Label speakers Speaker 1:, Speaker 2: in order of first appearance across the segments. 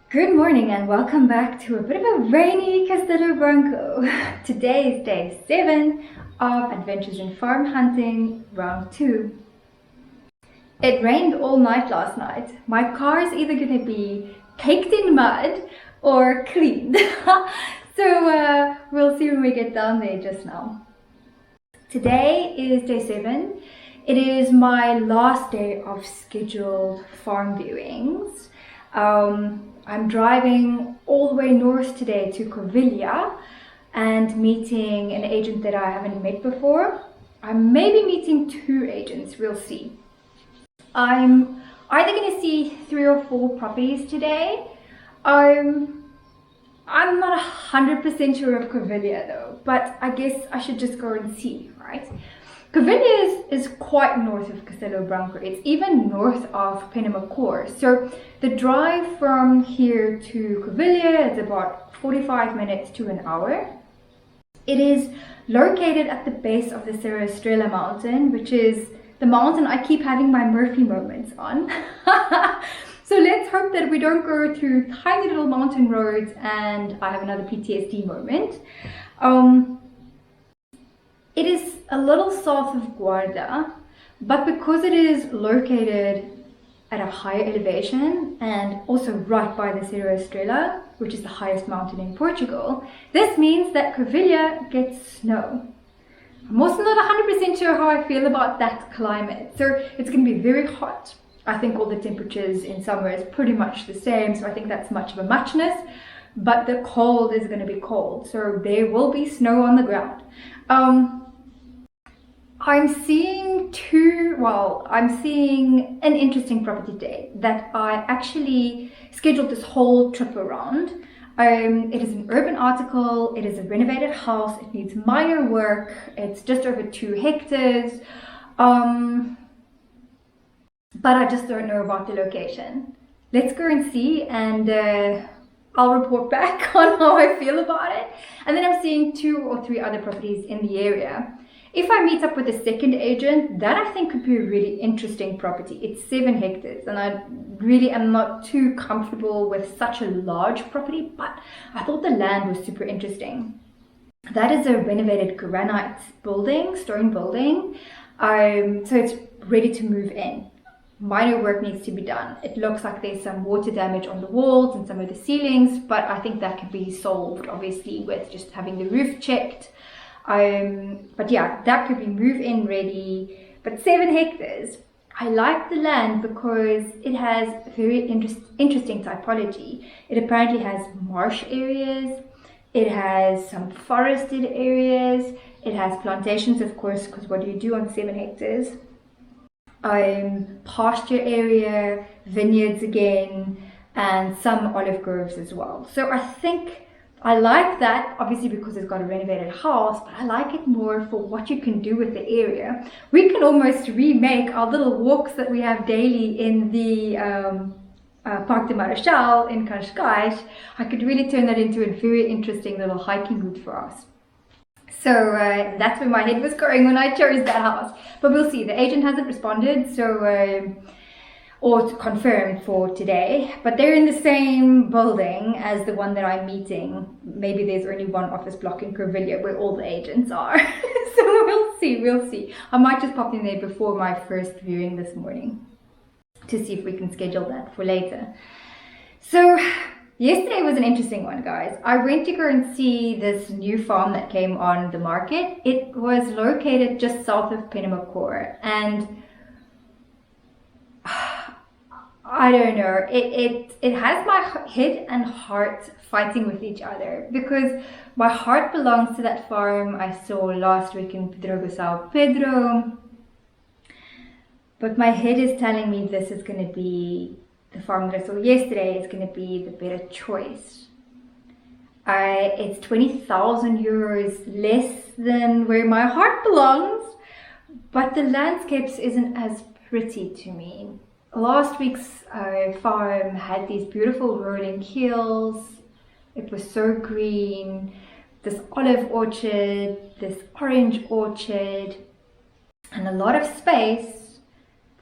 Speaker 1: Good morning and welcome back to a bit of a rainy Castelo Branco. Today is day 7 of Adventures in Farm Hunting round 2. It rained all night last night. My car is either going to be caked in mud or cleaned. So we'll see when we get down there just now. Today is day 7. It is my last day of scheduled farm viewings. I'm driving all the way north today to Covilha and meeting an agent that I haven't met before. I'm maybe meeting 2 agents, we'll see. I'm either going to see 3 or 4 properties today. I'm not 100% sure of Covilha though, but I guess I should just go and see, right? Covilha is quite north of Castelo Branco. It's even north of Penamacor. So the drive from here to Covilha is about 45 minutes to an hour. It is located at the base of the Serra Estrela mountain, which is the mountain I keep having my Murphy moments on. So let's hope that we don't go through tiny little mountain roads and I have another PTSD moment. It is a little south of Guarda, but because it is located at a higher elevation and also right by the Serra Estrela, which is the highest mountain in Portugal, this means that Covilha gets snow. I'm also not 100% sure how I feel about that climate. So it's going to be very hot. I think all the temperatures in summer is pretty much the same, so I think that's much of a muchness. But the cold is going to be cold, so there will be snow on the ground. I'm seeing an interesting property today that I actually scheduled this whole trip around. It is an urban article, it is a renovated house, it needs minor work, it's just over 2 hectares, but I just don't know about the location. Let's go and see and I'll report back on how I feel about it. And then I'm seeing 2 or 3 other properties in the area. If I meet up with a second agent, that I think could be a really interesting property. It's 7 hectares and I really am not too comfortable with such a large property, but I thought the land was super interesting. That is a renovated granite building, stone building, so it's ready to move in. Minor work needs to be done. It looks like there's some water damage on the walls and some of the ceilings, but I think that can be solved obviously with just having the roof checked. But yeah, that could be move-in ready. But 7 hectares. I like the land because it has very interesting typology. It apparently has marsh areas. It has some forested areas. It has plantations, of course, because what do you do on 7 hectares? Pasture area, vineyards again, and some olive groves as well. So I think I like that, obviously because it's got a renovated house, but I like it more for what you can do with the area. We can almost remake our little walks that we have daily in the Parc de Marechal in Cascais. I could really turn that into a very interesting little hiking route for us. So that's where my head was going when I chose that house. But we'll see. The agent hasn't responded, so or confirmed for today. But they're in the same building as the one that I'm meeting. Maybe there's only one office block in Covilha where all the agents are. So we'll see. I might just pop in there before my first viewing this morning to see if we can schedule that for later. So yesterday was an interesting one, guys. I went to go and see this new farm that came on the market. It was located just south of Penamacor, and I don't know, it has my head and heart fighting with each other, because my heart belongs to that farm I saw last week in Pedro São Pedro, but my head is telling me this is going to be the farm that I saw yesterday is going to be the better choice. It's 20,000 euros less than where my heart belongs, but the landscapes isn't as pretty to me. Last week's farm had these beautiful rolling hills. It was so green. This olive orchard, this orange orchard, and a lot of space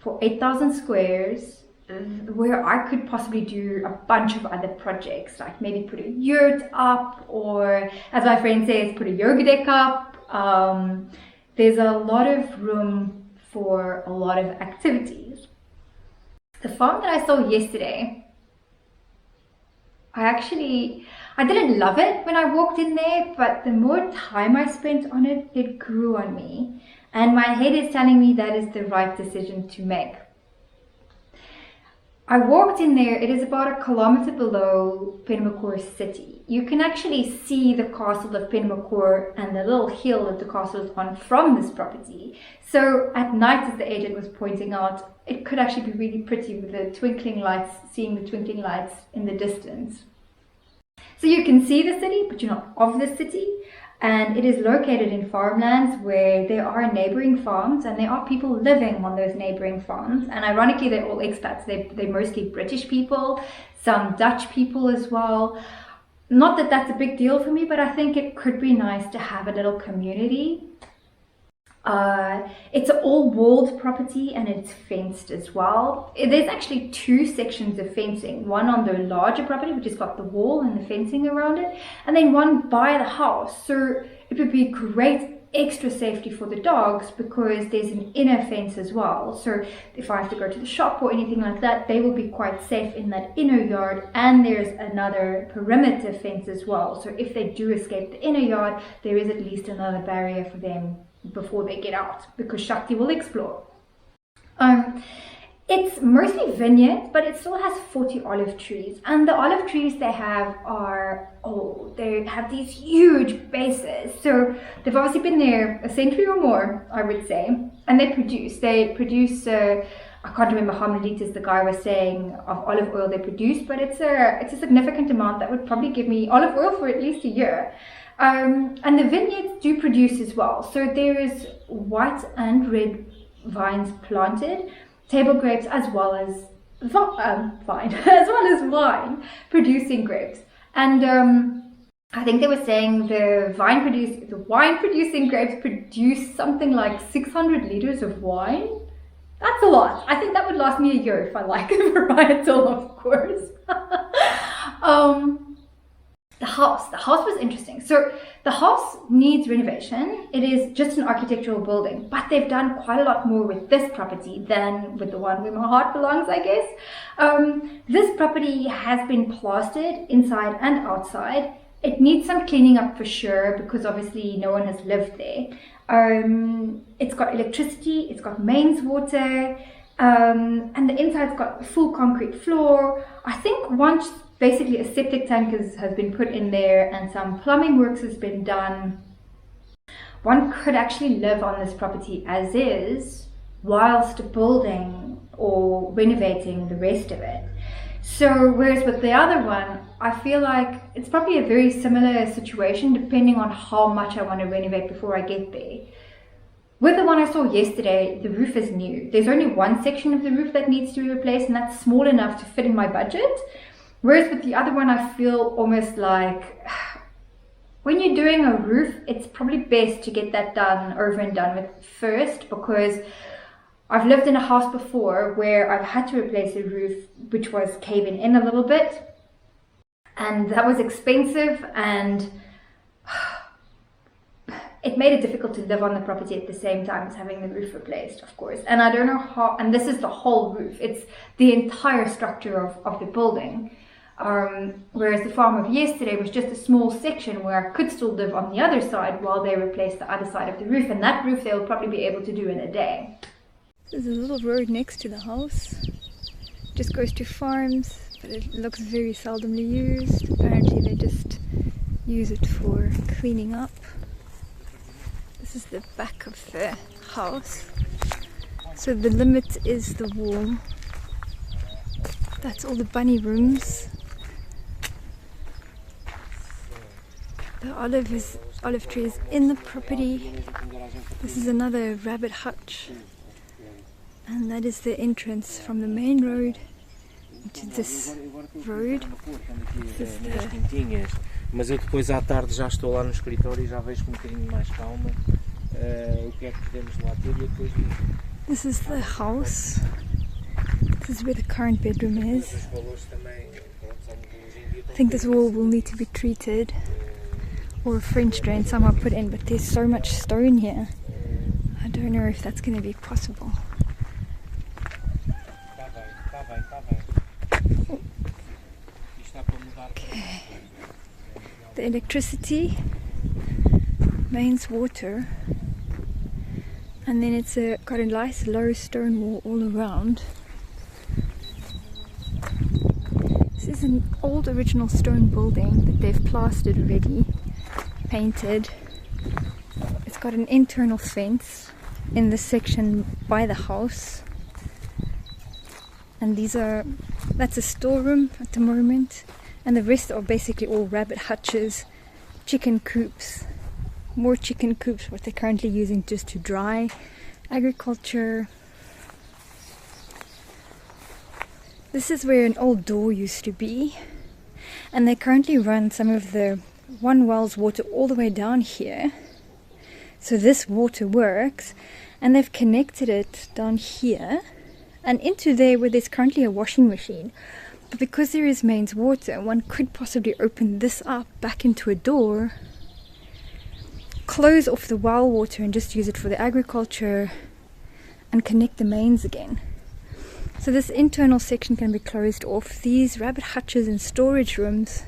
Speaker 1: for 8,000 squares where I could possibly do a bunch of other projects, like maybe put a yurt up, or as my friend says, put a yoga deck up. There's a lot of room for a lot of activities. The farm that I saw yesterday, I didn't love it when I walked in there, but the more time I spent on it, it grew on me. And my head is telling me that is the right decision to make. I walked in there, it is about 1 kilometer below Penamacor city. You can actually see the castle of Penamacor and the little hill that the castle is on from this property. So at night, as the agent was pointing out, it could actually be really pretty with the twinkling lights, seeing the twinkling lights in the distance. So you can see the city, but you're not of the city. And it is located in farmlands where there are neighboring farms and there are people living on those neighboring farms. And ironically, they're all expats. They're mostly British people, some Dutch people as well. Not that that's a big deal for me, but I think it could be nice to have a little community. It's an all-walled property and it's fenced as well. There's actually 2 sections of fencing, one on the larger property which has got the wall and the fencing around it, and then one by the house. So it would be great extra safety for the dogs because there's an inner fence as well. So if I have to go to the shop or anything like that, they will be quite safe in that inner yard, and there's another perimeter fence as well. So if they do escape the inner yard, there is at least another barrier for them before they get out, because Shakti will explore. It's mostly vineyards, but it still has 40 olive trees, and the olive trees they have are old. They have these huge bases, so they've obviously been there a century or more, I would say, and they produce I can't remember how many liters the guy was saying of olive oil they produce, but it's a significant amount that would probably give me olive oil for at least a year. And the vineyards do produce as well. So there is white and red vines planted, table grapes as well as wine producing grapes. And I think they were saying the wine producing grapes produce something like 600 liters of wine. That's a lot. I think that would last me a year if I like a varietal, of course. The house was interesting. So the house needs renovation. It is just an architectural building, but they've done quite a lot more with this property than with the one where my heart belongs, I guess. This property has been plastered inside and outside. It needs some cleaning up for sure, because obviously no one has lived there. It's got electricity, it's got mains water, and the inside's got a full concrete floor. I think once basically a septic tank has been put in there and some plumbing works has been done, one could actually live on this property as is whilst building or renovating the rest of it. So whereas with the other one, I feel like it's probably a very similar situation depending on how much I want to renovate before I get there. With the one I saw yesterday, the roof is new. There's only one section of the roof that needs to be replaced, and that's small enough to fit in my budget. Whereas with the other one, I feel almost like when you're doing a roof, it's probably best to get that done, over and done with first, because I've lived in a house before where I've had to replace a roof which was caving in a little bit, and that was expensive, and it made it difficult to live on the property at the same time as having the roof replaced, of course. And I don't know how, and this is the whole roof, it's the entire structure of the building. Whereas the farm of yesterday was just a small section where I could still live on the other side while they replaced the other side of the roof, and that roof they'll probably be able to do in a day.
Speaker 2: There's a little road next to the house. It just goes to farms, but it looks very seldomly used. Apparently they just use it for cleaning up. This is the back of the house. So the limit is the wall. That's all the bunny rooms. The olive tree is in the property. This is another rabbit hutch. And that is the entrance from the main road into this road. This is the...
Speaker 3: Mas eu depois à tarde já estou lá no escritório e já vejo com um bocadinho mais calma o que é que podemos lá ter e depois...
Speaker 2: This is the house. This is where the current bedroom is.
Speaker 3: Os valores também, pronto, são hoje em dia
Speaker 2: I think this wall will need to be treated or a French drain somehow put in, but there's so much stone here. I don't know if that's going to be possible.
Speaker 3: Tá bem. Isto está para mudar.
Speaker 2: Okay. The electricity, mains water, and then it's got a nice low stone wall all around. This is an old original stone building that they've plastered already, painted. It's got an internal fence in this section by the house, and that's a storeroom at the moment, and the rest are basically all rabbit hutches, chicken coops, more chicken coops, what they're currently using just to dry, agriculture. This is where an old door used to be, and they currently run some of the one well's water all the way down here. So this water works, and they've connected it down here and into there where there's currently a washing machine. But because there is mains water, one could possibly open this up back into a door, close off the well water and just use it for the agriculture and connect the mains again. So this internal section can be closed off. These rabbit hutches and storage rooms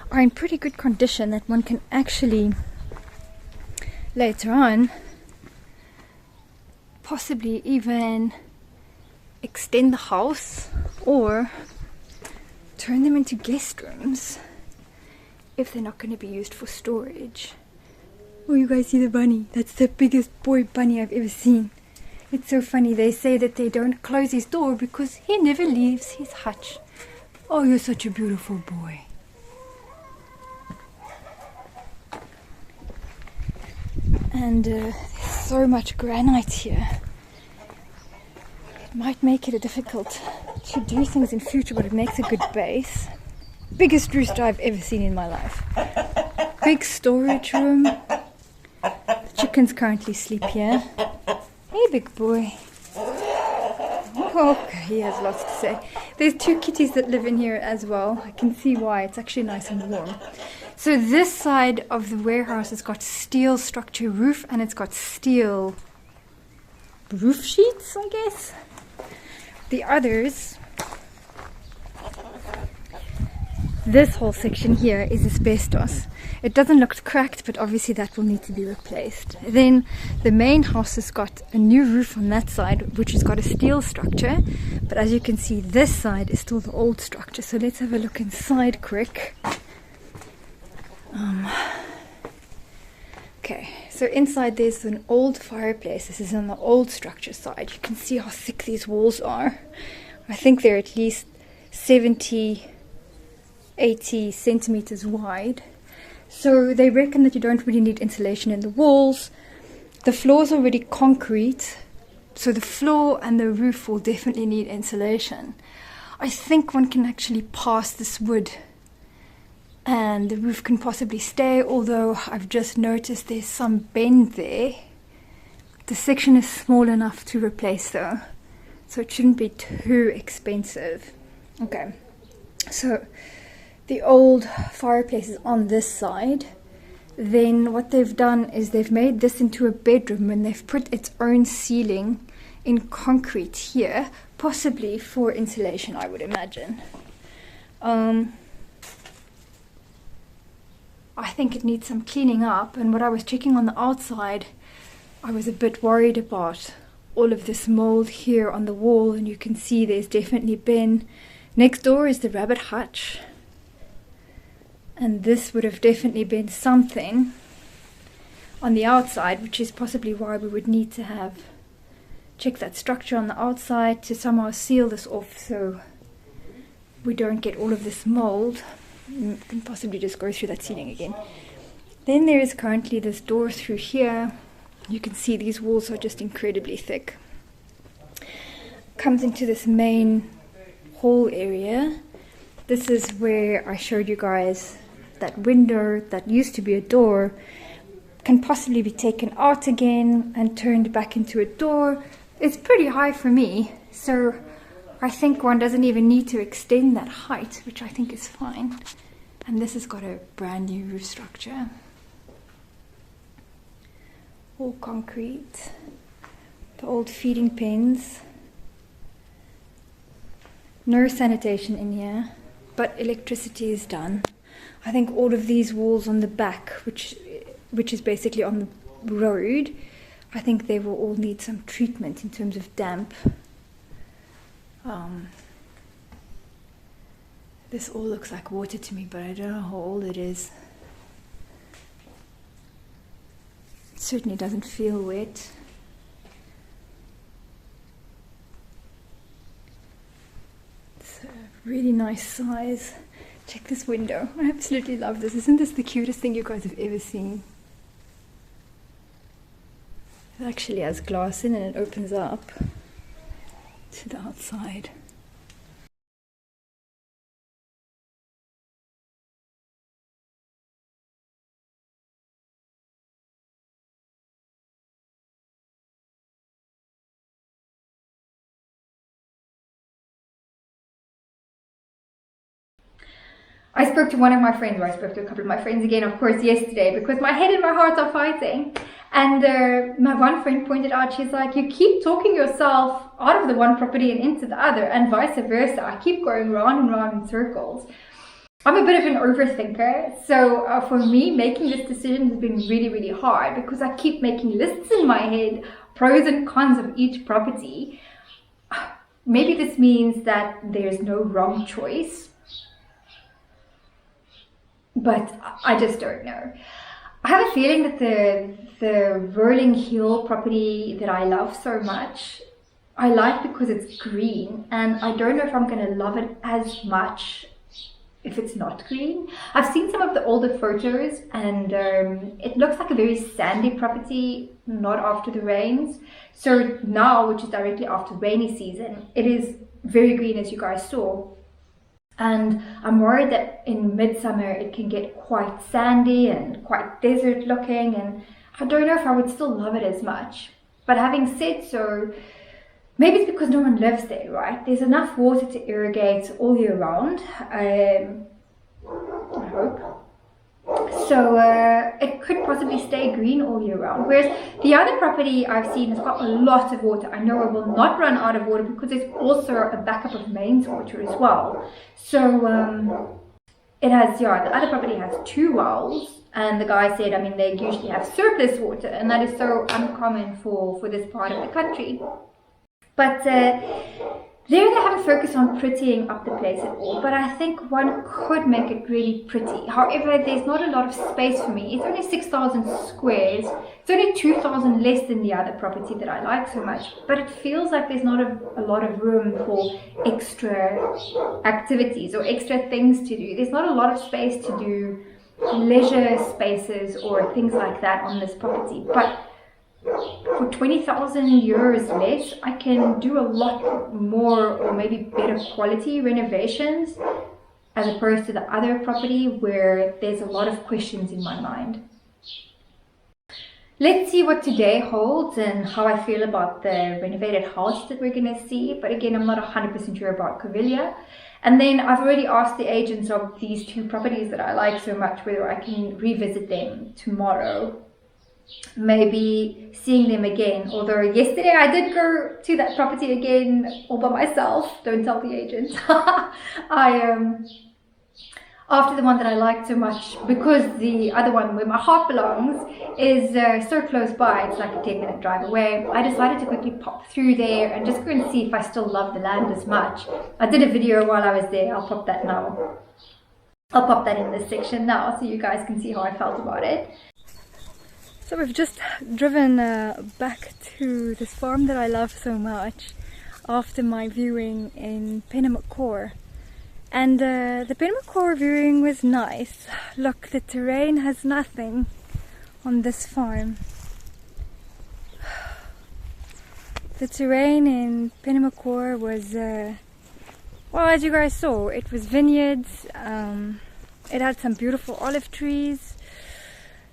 Speaker 2: are in pretty good condition that one can actually later on possibly even extend the house or turn them into guest rooms if they're not going to be used for storage. Oh, you guys see the bunny? That's the biggest boy bunny I've ever seen. It's so funny. They say that they don't close his door because he never leaves his hutch. Oh, you're such a beautiful boy. And there's so much granite here. It might make it difficult to do things in future, but it makes a good base. Biggest rooster I've ever seen in my life. Big storage room. The chickens currently sleep here. Hey, big boy. Oh, he has lots to say. There's two kitties that live in here as well. I can see why. It's actually nice and warm. So this side of the warehouse has got steel structure roof, and it's got steel roof sheets, I guess. The others, this whole section here is asbestos. It doesn't look cracked, but obviously that will need to be replaced. Then the main house has got a new roof on that side, which has got a steel structure. But as you can see, this side is still the old structure. So let's have a look inside quick. Okay, so inside there's an old fireplace. This is on the old structure side. You can see how thick these walls are. I think they're at least 70, 80 centimeters wide. So they reckon that you don't really need insulation in the walls. The floor's already concrete, so the floor and the roof will definitely need insulation. I think one can actually pass this wood and the roof can possibly stay, although I've just noticed there's some bend there. The section is small enough to replace though, so it shouldn't be too expensive. Okay, so the old fireplace is on this side. Then what they've done is they've made this into a bedroom, and they've put its own ceiling in concrete here, possibly for insulation, I would imagine. I think it needs some cleaning up, and what I was checking on the outside, I was a bit worried about all of this mold here on the wall, and you can see there's definitely been. Next door is the rabbit hutch, and this would have definitely been something on the outside, which is possibly why we would need to have check that structure on the outside to somehow seal this off so we don't get all of this mold. You can possibly just go through that ceiling again. Then there is currently this door through here. You can see these walls are just incredibly thick. Comes into this main hall area. This is where I showed you guys that window that used to be a door can possibly be taken out again and turned back into a door. It's pretty high for me, so I think one doesn't even need to extend that height, which I think is fine. And this has got a brand new roof structure. All concrete. The old feeding pens. No sanitation in here, but electricity is done. I think all of these walls on the back, which is basically on the road, I think they will all need some treatment in terms of damp. This all looks like water to me, but I don't know how old it is. It certainly doesn't feel wet. It's a really nice size. Check this window. I absolutely love this. Isn't this the cutest thing you guys have ever seen? It actually has glass in and it opens up to the outside.
Speaker 1: I spoke to one of my friends, or I spoke to a couple of my friends again, of course, yesterday, because my head and my heart are fighting. And my one friend pointed out, she's like, you keep talking yourself out of the one property and into the other, and vice versa. I keep going round and round in circles. I'm a bit of an overthinker, so for me, making this decision has been really, really hard, because I keep making lists in my head, pros and cons of each property. Maybe this means that there's no wrong choice, but I just don't know. I have a feeling that the Rolling Hill property that I love so much, I like because it's green, and I don't know if I'm going to love it as much if it's not green. I've seen some of the older photos, and it looks like a very sandy property, not after the rains. So now, which is directly after rainy season, it is very green, as you guys saw. And I'm worried that in midsummer it can get quite sandy and quite desert looking, and I don't know if I would still love it as much. But having said so, maybe it's because no one lives there, right? There's enough water to irrigate all year round, I hope. So it could possibly stay green all year round. Whereas the other property I've seen has got a lot of water. I know it will not run out of water because there's also a backup of mains water as well. So it has, yeah, the other property has 2 wells. And the guy said, I mean, they usually have surplus water, and that is so uncommon for this part of the country. But there they haven't focused on prettying up the place at all, but I think one could make it really pretty. However, there's not a lot of space for me. It's only 6,000 squares. It's only 2,000 less than the other property that I like so much, but it feels like there's not a lot of room for extra activities or extra things to do. There's not a lot of space to do leisure spaces or things like that on this property, but for 20,000 euros less, I can do a lot more or maybe better quality renovations as opposed to the other property where there's a lot of questions in my mind. Let's see what today holds and how I feel about the renovated house that we're going to see. But again, I'm not 100% sure about Covilha. And then I've already asked the agents of these 2 properties that I like so much whether I can revisit them tomorrow. Maybe seeing them again, although yesterday I did go to that property again all by myself. Don't tell the agent. After the one that I liked so much, because the other one where my heart belongs is so close by, it's like a 10-minute drive away, I decided to quickly pop through there and just go and see if I still love the land as much. I did a video while I was there. I'll pop that now. I'll pop that in this section now so you guys can see how I felt about it.
Speaker 2: So we've just driven back to this farm that I love so much after my viewing in Penamacor. And the Penamacor viewing was nice. Look, the terrain has nothing on this farm. The terrain in Penamacor was, well, as you guys saw, it was vineyards. It had some beautiful olive trees.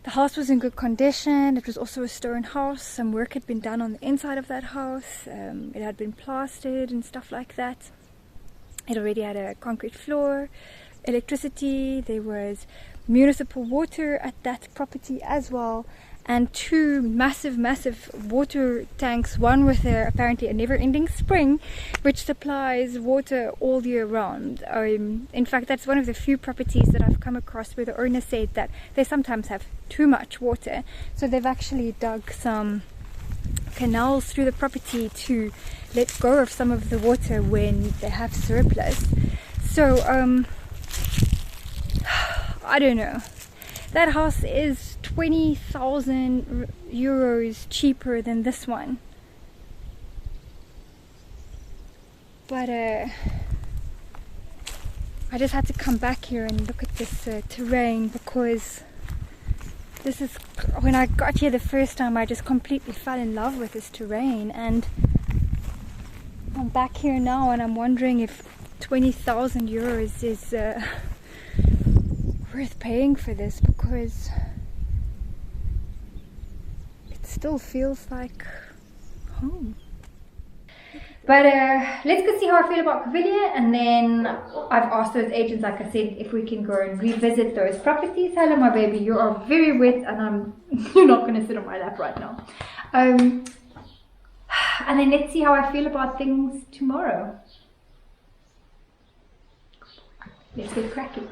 Speaker 2: The house was in good condition. It was also a stone house. Some work had been done on the inside of that house. It had been plastered and stuff like that. It already had a concrete floor, electricity. There was municipal water at that property as well, and 2 massive water tanks, one with apparently a never-ending spring which supplies water all year round. In fact, that's one of the few properties that I've come across where the owner said that they sometimes have too much water, so they've actually dug some canals through the property to let go of some of the water when they have surplus. So I don't know, that house is 20,000 euros cheaper than this one, but I just had to come back here and look at this terrain, because this is, when I got here the first time, I just completely fell in love with this terrain, and I'm back here now and I'm wondering if 20,000 euros is worth paying for this, because it still feels like home.
Speaker 1: But let's go see how I feel about Covilha, and then I've asked those agents, like I said, if we can go and revisit those properties. Hello, my baby, you are very wet, and you're not going to sit on my lap right now. And then let's see how I feel about things tomorrow. Let's get cracking.